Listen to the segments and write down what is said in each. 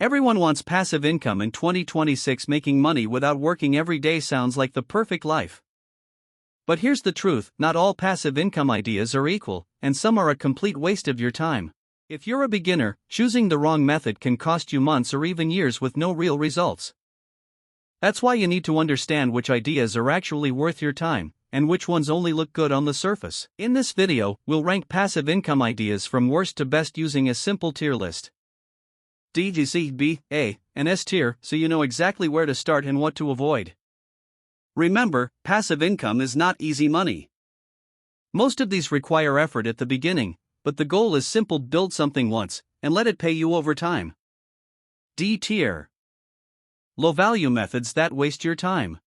Everyone wants passive income in 2026. Making money without working every day sounds like the perfect life. But here's the truth, not all passive income ideas are equal, and some are a complete waste of your time. If you're a beginner, choosing the wrong method can cost you months or even years with no real results. That's why you need to understand which ideas are actually worth your time, and which ones only look good on the surface. In this video, we'll rank passive income ideas from worst to best using a simple tier list. D, G, C, B, A, and S tier, so you know exactly where to start and what to avoid. Remember, passive income is not easy money. Most of these require effort at the beginning, but the goal is simple: build something once, and let it pay you over time. D tier. Low-value methods that waste your time.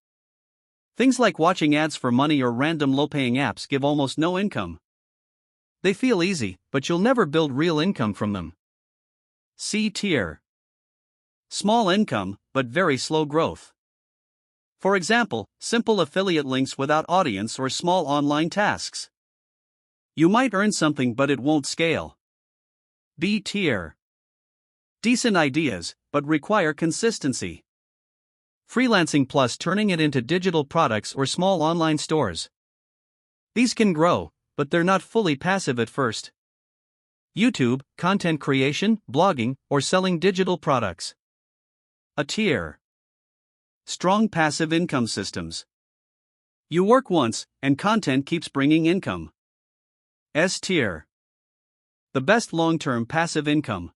Things like watching ads for money or random low-paying apps give almost no income. They feel easy, but you'll never build real income from them. C tier. Small income, but very slow growth. For example, simple affiliate links without audience or small online tasks. You might earn something, but it won't scale. B tier. Decent ideas, but require consistency. Freelancing plus turning it into digital products or small online stores. These can grow, but they're not fully passive at first. YouTube, content creation, blogging, or selling digital products. A tier. Strong passive income systems. You work once, and content keeps bringing income. S tier. The best long-term passive income.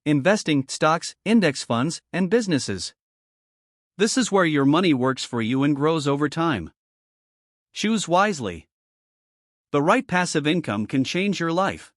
Investing, stocks, index funds, and businesses. This is where your money works for you and grows over time. Choose wisely. The right passive income can change your life.